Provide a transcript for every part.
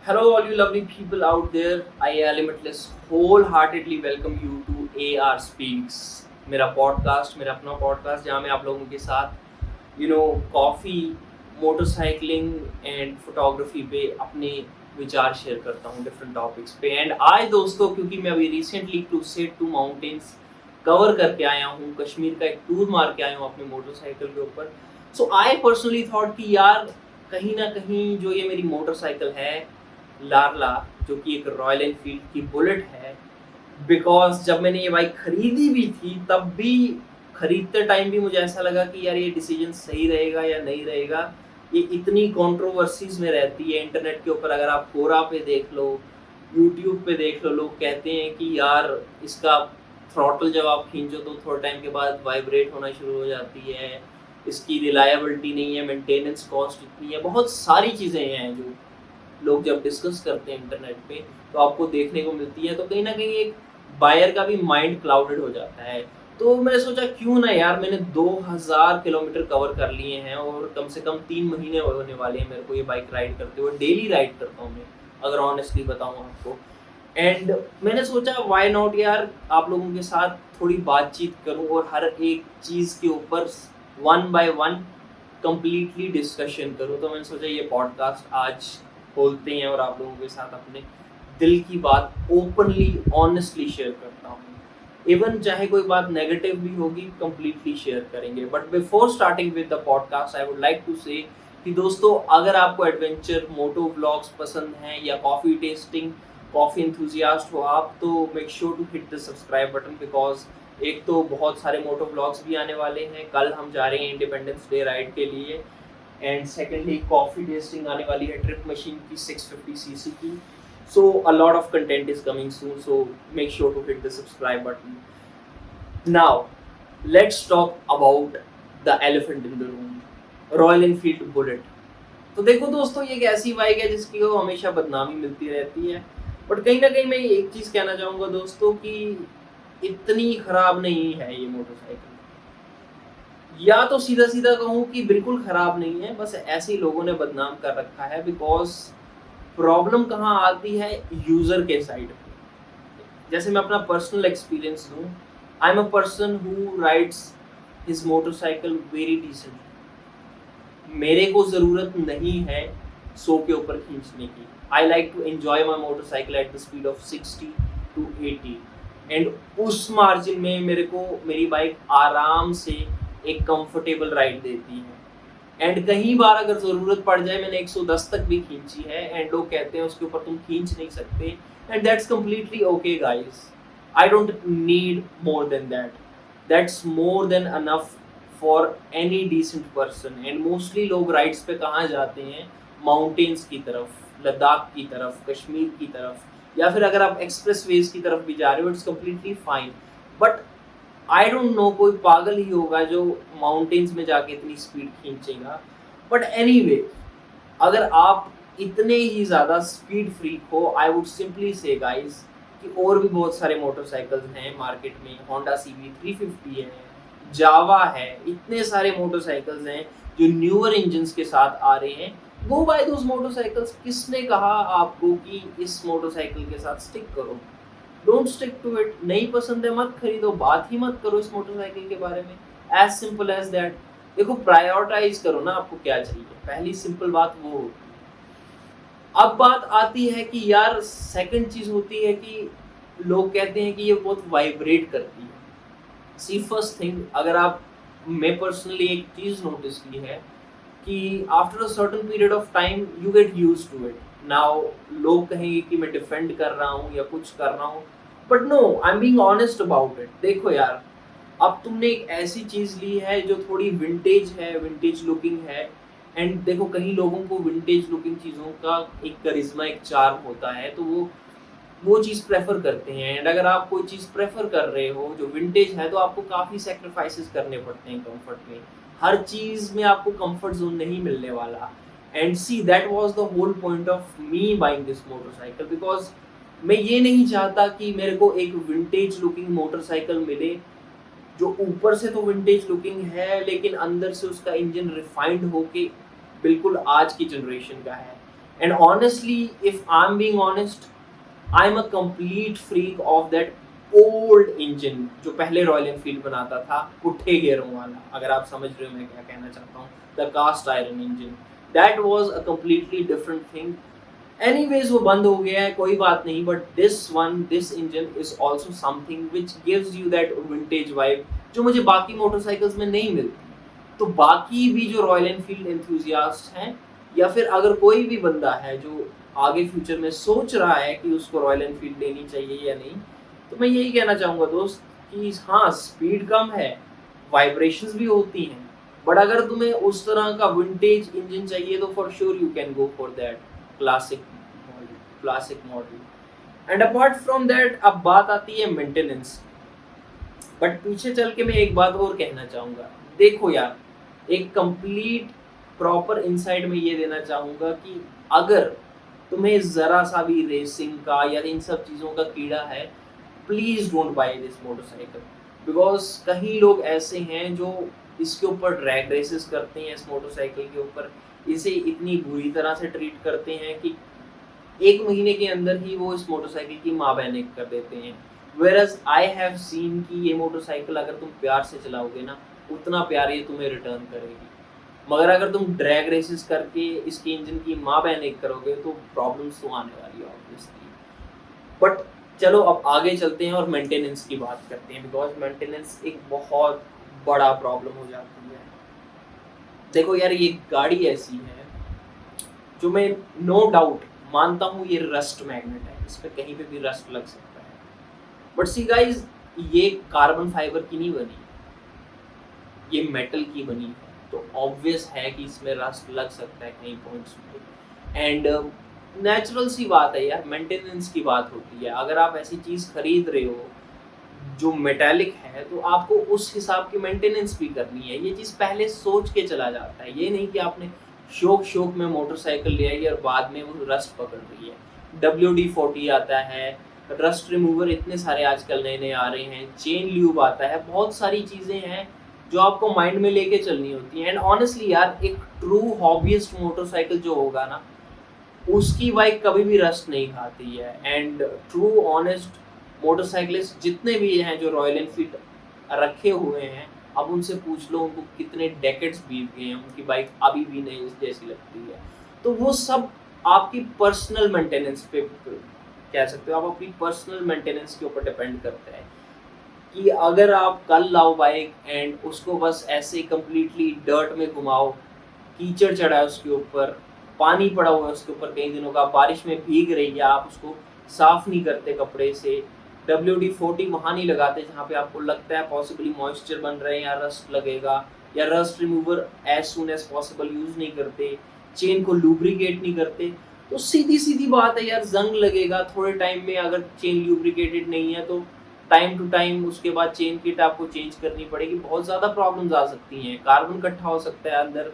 Hello, all you lovely people out there. I Limitless wholeheartedly welcome you to AR Speaks. मेरा podcast, मेरा अपना podcast जहाँ मैं आप लोगों के साथ कॉफ़ी, मोटरसाइकिलिंग एंड फोटोग्राफी पे अपने विचार शेयर करता हूँ डिफरेंट टॉपिक्स पे। एंड आज दोस्तों, क्योंकि मैं अभी recently cruised to mountains cover करके आया हूँ, कश्मीर का एक टूर मार के आया हूँ अपने मोटरसाइकिल के ऊपर। सो आई पर्सनली थॉट कि यार कहीं ना कहीं जो ये मेरी मोटरसाइकिल है लारला, जो कि एक रॉयल एनफील्ड की बुलेट है, बिकॉज जब मैंने ये बाइक खरीदी भी थी तब भी खरीदते टाइम भी मुझे ऐसा लगा कि यार ये डिसीजन सही रहेगा या नहीं रहेगा। ये इतनी कंट्रोवर्सीज में रहती है इंटरनेट के ऊपर। अगर आप कोरा पे देख लो, यूट्यूब पे देख लो, लोग कहते हैं कि यार इसका थ्रॉटल जब आप खींचो तो थोड़े टाइम के बाद वाइब्रेट होना शुरू हो जाती है, इसकी रिलायबिलिटी नहीं है, मेंटेनेंस कॉस्ट इतनी है, बहुत सारी चीज़ें हैं जो लोग जब डिस्कस करते हैं इंटरनेट पे तो आपको देखने को मिलती है। तो कहीं ना कहीं एक बायर का भी माइंड क्लाउडेड हो जाता है। तो मैंने सोचा क्यों ना यार, मैंने 2000 किलोमीटर कवर कर लिए हैं और कम से कम 3 महीने होने वाले हैं मेरे को ये बाइक राइड करते हुए। डेली राइड करता हूँ मैं, अगर ऑनेस्टली बताऊँ आपको। एंड मैंने सोचा व्हाई नॉट यार, आप लोगों के साथ थोड़ी बातचीत करूं और हर एक चीज़ के ऊपर one by one completely discussion करूं। तो मैंने सोचा ये पॉडकास्ट आज खोलते हैं और आप लोगों के साथ अपने दिल की बात ओपनली ऑनेस्टली शेयर करता हूँ। इवन चाहे कोई बात नेगेटिव भी होगी, कंप्लीटली शेयर करेंगे। But before starting with the podcast I would like to say कि दोस्तों, अगर आपको एडवेंचर मोटो व्लॉग्स पसंद हैं या कॉफ़ी टेस्टिंग, कॉफ़ी इंथुजियास्ट हो आप, तो make sure to hit the subscribe button. Because एक तो बहुत सारे मोटो व्लॉग्स भी आने वाले हैं, कल हम जा रहे हैं इंडिपेंडेंस डे राइड के लिए। एंड सेकेंडली कॉफ़ी टेस्टिंग आने वाली है ट्रिप मशीन की 650cc की। So a lot of content is coming soon, so make sure to hit the subscribe button. Now let's talk about the elephant in the room, Royal Enfield Bullet. तो देखो दोस्तों, ये एक ऐसी bike है जिसकी को हमेशा बदनामी मिलती रहती है। बट कहीं ना कहीं मैं एक चीज़ कहना चाहूँगा दोस्तों कि इतनी खराब नहीं है ये मोटरसाइकिल। या तो सीधा सीधा कहूँ कि बिल्कुल खराब नहीं है, बस ऐसे ही लोगों ने बदनाम कर रखा है। बिकॉज प्रॉब्लम कहाँ आती है, यूज़र के साइड पे। जैसे मैं अपना पर्सनल एक्सपीरियंस दूँ, I am a person who rides his motorcycle very decent. मेरे को ज़रूरत नहीं है 100 के ऊपर खींचने की। I like to enjoy my motorcycle at the speed of 60 to 80। And उस मार्जिन में मेरे को मेरी बाइक आराम से एक कंफर्टेबल राइड देती है। एंड कई बार अगर ज़रूरत पड़ जाए, मैंने 110 तक भी खींची है एंड लोग कहते हैं उसके ऊपर तुम खींच नहीं सकते, and that's completely okay guys. I don't need more than that. That's more than enough for any decent person. And mostly लोग राइड्स पे कहाँ जाते हैं, माउंटेन्स की तरफ, लद्दाख की तरफ, कश्मीर की तरफ, या फिर अगर आप एक्सप्रेस वेज की तरफ भी जा रहे हो, it's completely fine. But I don't know, कोई पागल ही होगा जो माउंटेन्स में जाके इतनी स्पीड खींचेगा। बट एनीवे, अगर आप इतने ही ज़्यादा स्पीड फ्रीक हो, आई वुड सिंपली से गाइस कि और भी बहुत सारे मोटरसाइकिल्स हैं मार्केट में। होंडा CB 350 है, जावा है, इतने सारे मोटरसाइकिल्स हैं जो न्यूअर इंजन्स के साथ आ रहे हैं। गो बाय दोज मोटरसाइकिल्स। किसने कहा आपको कि इस मोटरसाइकिल के साथ स्टिक करो? Don't stick to it. नहीं पसंद है मत खरीदो, बात ही मत करो इस मोटरसाइकिल के बारे में। As simple as that. देखो, प्रायोरिटाइज करो ना, आपको क्या चाहिए, पहली सिंपल बात वो होती है। अब बात आती है कि यार सेकंड चीज होती है कि लोग कहते हैं कि ये बहुत वाइब्रेट करती है। सी फर्स्ट थिंग, अगर आप, मैं पर्सनली एक चीज नोटिस की है कि after a certain period of time you get used to it. Now लोग कहेंगे कि मैं डिफेंड कर रहा हूँ या कुछ कर रहा हूँ, but no, I am being honest about it. देखो यार, अब तुमने एक ऐसी चीज़ ली है जो थोड़ी विंटेज है, विंटेज लुकिंग है। एंड देखो, कहीं लोगों को विंटेज लुकिंग चीज़ों का एक करिश्मा, एक चार्म होता है, तो वो चीज़ प्रेफर करते हैं। एंड अगर आप कोई चीज़ प्रेफर कर रहे हो जो विंटेज है, तो आपको काफ़ी सेक्रीफाइसेस करने पड़ते हैं कंफर्ट में। हर चीज़ में आपको कंफर्ट जोन नहीं मिलने वाला। And see, that was the whole point of me buying this motorcycle. Because मैं ये नहीं चाहता कि मेरे को एक विंटेज लुकिंग मोटरसाइकिल मिले जो ऊपर से तो विंटेज लुकिंग है, लेकिन अंदर से उसका इंजन रिफाइंड होके बिल्कुल आज की जनरेशन का है। And honestly, if I'm being honest, I'm a complete freak of that old engine जो पहले रॉयल एनफील्ड बनाता था, पुट्ठे गियरों वाला, अगर आप समझ रहे हो मैं क्या कहना चाहता हूँ, the cast iron engine. That was a completely different thing. Anyways वो बंद हो गया है, कोई बात नहीं, but this engine is also something which gives you that vintage vibe जो मुझे बाकी मोटरसाइकिल्स में नहीं मिलती। तो बाकी भी जो रॉयल एनफील्ड एंथुसियास्ट हैं, या फिर अगर कोई भी बंदा है जो आगे फ्यूचर में सोच रहा है कि उसको रॉयल एनफील्ड लेनी चाहिए या नहीं, तो मैं यही कहना चाहूँगा दोस्त कि हाँ, स्पीड कम है, वाइब्रेशंस भी होती हैं, बट अगर तुम्हें उस तरह का विंटेज इंजन चाहिए तो for sure you can go for that classic model. And apart from that अब बात आती है मेंटेनेंस। बट पीछे चल के मैं एक बात और कहना चाहूँगा। देखो यार, एक कंप्लीट प्रॉपर इनसाइट में ये देना चाहूँगा कि अगर तुम्हें ज़रा सा भी रेसिंग का या इन सब चीज़ों का कीड़ा है, please don't by this motorcycle. Because कई लोग ऐसे हैं जो इसके ऊपर ड्रैग रेसेस करते हैं, इस मोटरसाइकिल के ऊपर इसे इतनी बुरी तरह से ट्रीट करते हैं कि 1 महीने के अंदर ही वो इस मोटरसाइकिल की माँ बहन एक कर देते हैं। वेयरएज़ आई हैव सीन कि ये मोटरसाइकिल अगर तुम प्यार से चलाओगे ना, उतना प्यार ये तुम्हें रिटर्न करेगी। मगर अगर तुम ड्रैग रेसेस करके इसके इंजन की माँ बहन एक करोगे तो प्रॉब्लम्स तो आने वाली है ऑब्वियसली। बट चलो अब आगे चलते हैं और मेंटेनेंस की बात करते हैं, बिकॉज मेंटेनेंस एक बहुत बड़ा प्रॉब्लम हो जाती है। देखो यार, ये गाड़ी ऐसी है जो मैं नो डाउट मानता हूँ ये रस्ट मैग्नेट है, इस पे कहीं पे भी रस्ट लग सकता है। बट सी गाइज, ये कार्बन फाइबर की नहीं बनी, ये मेटल की बनी है, तो ऑब्वियस है कि इसमें रस्ट लग सकता है कहीं पॉइंट्स पे। एंड नेचुरल सी बात है यार, मेंटेनेंस की बात होती है। अगर आप ऐसी चीज़ खरीद रहे हो जो मेटालिक है, तो आपको उस हिसाब की मेंटेनेंस भी करनी है। ये चीज़ पहले सोच के चला जाता है, ये नहीं कि आपने शौक में मोटरसाइकिल ले आई और बाद में वो रस्ट पकड़ रही है। WD-40 आता है, रस्ट रिमूवर इतने सारे आजकल नए आ रहे हैं, चेन ल्यूब आता है, बहुत सारी चीज़ें हैं जो आपको माइंड में लेके चलनी होती है। एंड ऑनेस्टली यार, एक ट्रू हॉबीइस्ट मोटरसाइकिल जो होगा ना, उसकी बाइक कभी भी रस्ट नहीं खाती है। एंड ट्रू ऑनेस्ट मोटरसाइकिलिस्ट जितने भी हैं जो रॉयल एनफील्ड रखे हुए हैं, अब उनसे पूछ लो उनको कितने डेकेड्स बीत गए हैं, उनकी बाइक अभी भी नहीं जैसी लगती है। तो वो सब आपकी पर्सनल मेंटेनेंस पे कह सकते हो, आप अपनी पर्सनल मेंटेनेंस के ऊपर डिपेंड करता है कि अगर आप कल लाओ बाइक एंड उसको बस ऐसे कंप्लीटली डर्ट में घुमाओ, कीचड़ चढ़ा है उसके ऊपर, पानी पड़ा हुआ है उसके ऊपर कई दिनों का, बारिश में भीग रही है, आप उसको साफ नहीं करते कपड़े से, WD-40 वहाँ नहीं लगाते जहाँ पे आपको लगता है पॉसिबली मॉइस्चर बन रहे हैं या रस्ट लगेगा, या rust remover as soon as possible use नहीं करते, चेन को लुब्रिकेट नहीं करते, तो सीधी सीधी बात है यार, जंग लगेगा थोड़े टाइम में। अगर चेन लुब्रिकेटेड नहीं है तो टाइम टू टाइम उसके बाद चेन किट आपको चेंज करनी पड़ेगी, बहुत ज़्यादा प्रॉब्लम्स आ सकती हैं, कार्बन इकट्ठा हो सकता है अंदर।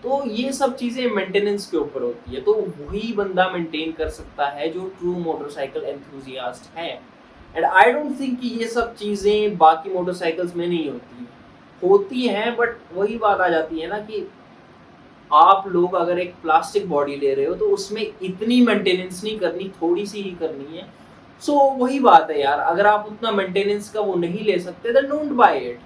तो ये सब चीज़ें मेंटेनेंस के ऊपर होती है, तो वही बंदा मेंटेन कर सकता है जो ट्रू मोटरसाइकिल एंथुसियास्ट है। एंड आई डोंट थिंक कि ये सब चीज़ें बाकी मोटरसाइकिल्स में नहीं होती हैं, बट वही बात आ जाती है ना कि आप लोग अगर एक प्लास्टिक बॉडी ले रहे हो तो उसमें इतनी मेंटेनेंस नहीं करनी, थोड़ी सी ही करनी है। सो वही बात है यार, अगर आप उतना मेंटेनेंस का वो नहीं ले सकते then don't buy it.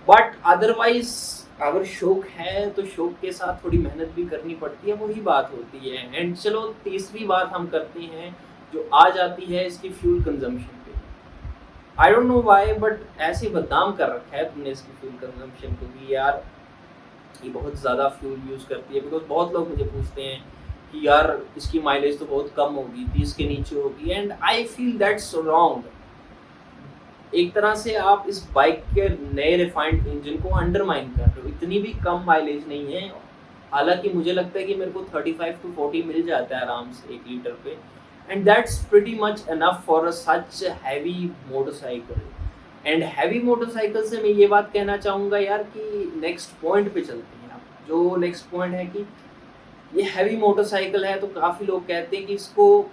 But otherwise अगर शौक है तो शौक के साथ थोड़ी मेहनत भी करनी पड़ती है, वही बात होती है। एंड चलो तीसरी बात हम करते हैं जो आ जाती है इसकी फ्यूल कंजम्पशन पे। I don't know why, but ऐसे बदनाम कर रखा है तुमने इसकी फ्यूल कंजम्पशन को कि यार ये बहुत ज़्यादा फ्यूल यूज़ करती है। बिकॉज बहुत लोग मुझे पूछते हैं कि यार इसकी माइलेज तो बहुत कम होगी, 30 के नीचे होगी, and I feel that's wrong. एक तरह से आप इस बाइक के नए रिफाइंड इंजन को अंडरमाइन कर रहे हो, इतनी भी कम माइलेज नहीं है। हालांकि मुझे लगता है कि मेरे को 35 to 40 मिल जाता है आराम से 1 लीटर पे, and that's pretty much enough for a such heavy motorcycle. And heavy motorcycle से मैं ये बात कहना चाहूँगा यार कि नेक्स्ट पॉइंट पे चलते हैं आप। जो नेक्स्ट पॉइंट है कि ये हैवी मोटरसाइकिल है, तो काफ़ी लोग कहते हैं कि इसको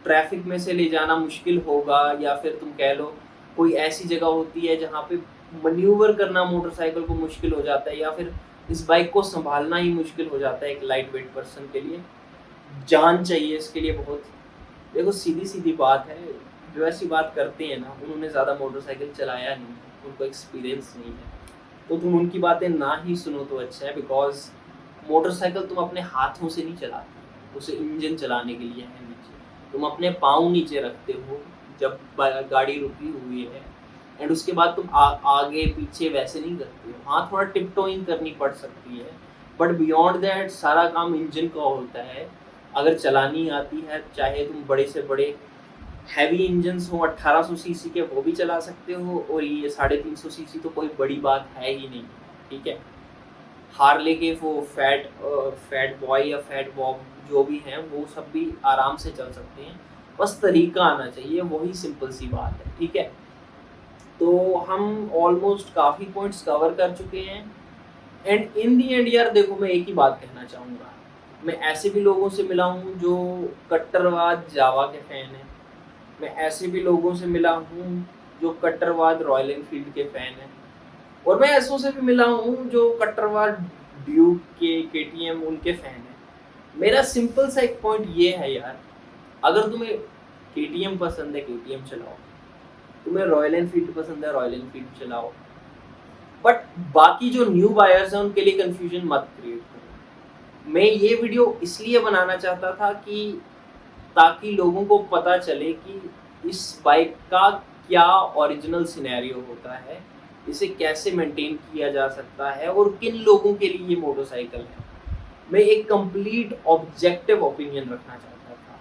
ट्रैफिक में से ले जाना मुश्किल होगा, या फिर तुम कह लो कोई ऐसी जगह होती है जहाँ पे मैन्यूवर करना मोटरसाइकिल को मुश्किल हो जाता है, या फिर इस बाइक को संभालना ही मुश्किल हो जाता है एक लाइट वेट पर्सन के लिए। जान चाहिए इसके लिए बहुत। देखो सीधी सीधी बात है, जो ऐसी बात करते हैं ना उन्होंने ज़्यादा मोटरसाइकिल चलाया नहीं है, उनको एक्सपीरियंस नहीं है, तो तुम उनकी बातें ना ही सुनो तो अच्छा है। बिकॉज मोटरसाइकिल तुम अपने हाथों से नहीं चलाते, उसे इंजन चलाने के लिए है नीचे, तुम अपने पाँव नीचे रखते हो जब गाड़ी रुकी हुई है, एंड उसके बाद तुम आगे पीछे वैसे नहीं करते हो। हाँ, थोड़ा टिपटोइंग करनी पड़ सकती है, बट बियॉन्ड दैट सारा काम इंजन का होता है। अगर चलानी आती है, चाहे तुम बड़े से बड़े हैवी इंजन्स हो 1800 सीसी के, वो भी चला सकते हो, और ये 350 सीसी तो कोई बड़ी बात है ही नहीं। ठीक है, हार्ले के वो फैट बॉय या फैट बॉब जो भी हैं वो सब भी आराम से चल सकते हैं, बस तरीका आना चाहिए, वही सिंपल सी बात है। ठीक है, तो हम ऑलमोस्ट काफ़ी पॉइंट्स कवर कर चुके हैं, एंड इन दी एंड यार देखो, मैं एक ही बात कहना चाहूँगा। मैं ऐसे भी लोगों से मिला हूँ जो कट्टरवाद जावा के फ़ैन हैं, मैं ऐसे भी लोगों से मिला हूँ जो कट्टरवाद रॉयल एनफील्ड के फ़ैन हैं, और मैं ऐसों से भी मिला हूँ जो कट्टरवाद ड्यूक के केटीएम उनके फ़ैन हैं। मेरा सिंपल सा एक पॉइंट ये है यार, अगर तुम्हें केटीएम पसंद है केटीएम चलाओ, तुम्हें रॉयल एनफील्ड पसंद है रॉयल एनफील्ड चलाओ, बट बाकी जो न्यू बायर्स हैं उनके लिए कंफ्यूजन मत क्रिएट करो। मैं ये वीडियो इसलिए बनाना चाहता था कि ताकि लोगों को पता चले कि इस बाइक का क्या ओरिजिनल सिनेरियो होता है, इसे कैसे मेंटेन किया जा सकता है, और किन लोगों के लिए ये मोटरसाइकिल है। मैं एक कंप्लीट ऑब्जेक्टिव ओपिनियन रखना चाहता था।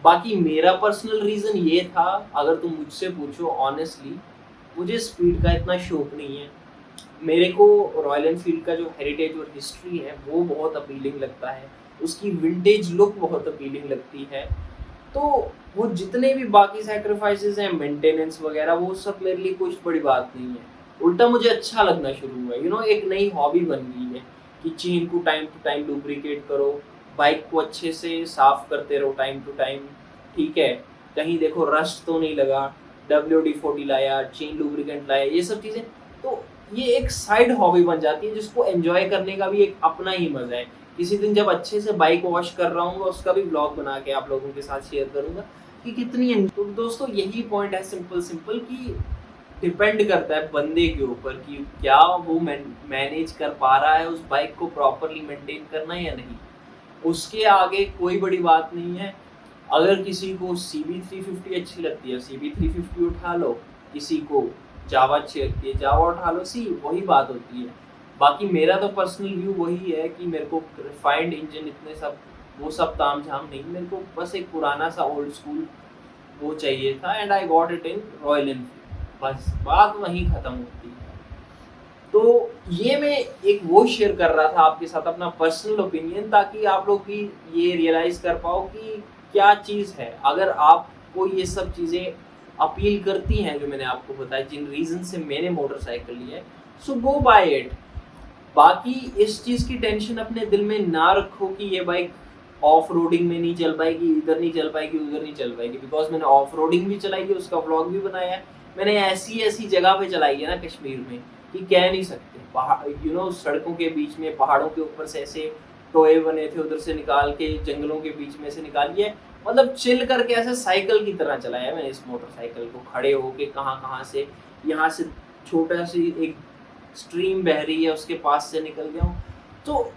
बाकी मेरा पर्सनल रीज़न ये था, अगर तुम मुझसे पूछो ऑनेस्टली, मुझे स्पीड का इतना शौक नहीं है। मेरे को रॉयल एनफील्ड का जो हेरिटेज और हिस्ट्री है वो बहुत अपीलिंग लगता है, उसकी विंटेज लुक बहुत अपीलिंग लगती है। तो वो जितने भी बाकी सैक्रिफाइसेस हैं, मेंटेनेंस वगैरह, वो सब मेरे लिए कुछ बड़ी बात नहीं है। उल्टा मुझे अच्छा लगना शुरू हुआ है, एक नई हॉबी बन गई है कि चेन को टाइम टू टाइम लुब्रिकेट करो, बाइक को अच्छे से साफ करते रहो टाइम टू टाइम। ठीक है, कहीं देखो रस्ट तो नहीं लगा, WD-40 लाया, चेन लुब्रिकेंट लाया, ये सब चीज़ें। तो ये एक साइड हॉबी बन जाती है जिसको एंजॉय करने का भी एक अपना ही मज़ा है। किसी दिन जब अच्छे से बाइक वॉश कर रहा हूँ उसका भी व्लॉग बना के आप लोगों के साथ शेयर करूँगा कि कितनी। तो दोस्तों यही पॉइंट है, सिंपल सिंपल, कि डिपेंड करता है बंदे के ऊपर कि क्या वो मैनेज कर पा रहा है उस बाइक को प्रॉपरली मेंटेन करना या नहीं। उसके आगे कोई बड़ी बात नहीं है। अगर किसी को CB350 अच्छी लगती है CB350 उठा लो, किसी को जावा अच्छी लगती है जावा उठा लो, वही बात होती है। बाकी मेरा तो पर्सनल व्यू वही है कि मेरे को रिफाइंड इंजन इतने सब वो सब ताम झाम नहीं, मेरे को बस एक पुराना सा ओल्ड स्कूल वो चाहिए था, and I got it in royal Enfield. बस बात वहीं ख़त्म होती है। तो ये मैं एक वो शेयर कर रहा था आपके साथ, अपना पर्सनल ओपिनियन, ताकि आप लोग भी ये रियलाइज़ कर पाओ कि क्या चीज़ है। अगर आपको ये सब चीज़ें अपील करती हैं जो मैंने आपको बताया, जिन रीज़न से मैंने मोटरसाइकिल लिया है, सो गो बाय इट। बाकी इस चीज़ की टेंशन अपने दिल में ना रखो कि ये बाइक ऑफ रोडिंग में नहीं चल पाएगी, इधर नहीं चल पाएगी, उधर नहीं चल पाएगी। बिकॉज मैंने ऑफ रोडिंग भी चलाई है, उसका व्लॉग भी बनाया है। मैंने ऐसी ऐसी जगह पे चलाई है ना कश्मीर में कि कह नहीं सकते। पहाड़ सड़कों के बीच में, पहाड़ों के ऊपर से ऐसे टोए बने थे, उधर से निकाल के जंगलों के बीच में से निकाली है, मतलब चिल करके ऐसे साइकिल की तरह चलाया है मैंने इस मोटरसाइकिल को, खड़े होके कहाँ कहाँ से, यहाँ से छोटा सी एक स्ट्रीम बह रही है उसके पास से निकल गया हूँ। तो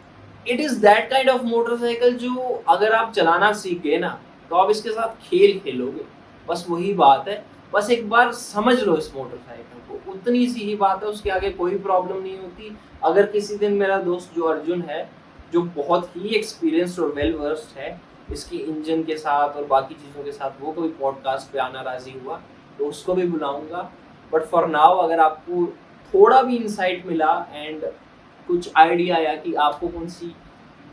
it is that kind of motorcycle जो अगर आप चलाना सीख गए ना तो आप इसके साथ खेल खेलोगे। बस वही बात है, बस एक बार समझ लो इस मोटरसाइकिल को, उतनी सी ही बात है, उसके आगे कोई प्रॉब्लम नहीं होती। अगर किसी दिन मेरा दोस्त जो अर्जुन है, जो बहुत ही एक्सपीरियंस्ड और वेल वर्स्ड है इसके इंजन के साथ और बाकी चीज़ों के साथ, वो कोई पॉडकास्ट पे आना राज़ी हुआ तो उसको भी बुलाऊंगा। बट फॉर नाउ अगर आपको थोड़ा भी इंसाइट मिला एंड कुछ आइडिया आया कि आपको कौन सी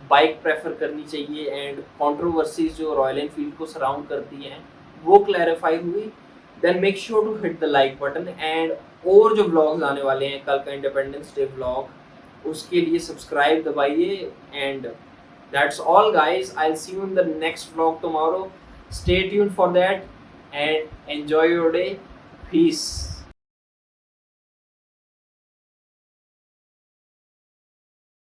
बाइक प्रेफर करनी चाहिए, एंड कंट्रोवर्सीज जो रॉयल एनफील्ड को सराउंड करती हैं वो क्लैरिफाई हुई, then make sure to hit the like button. And और जो व्लॉग्स आने वाले हैं, कल का इंडिपेंडेंस डे व्लॉग, उसके लिए सब्सक्राइब दबाइए। And that's all guys, I will see you in the next vlog tomorrow. Stay tuned for that and enjoy your day. Piece.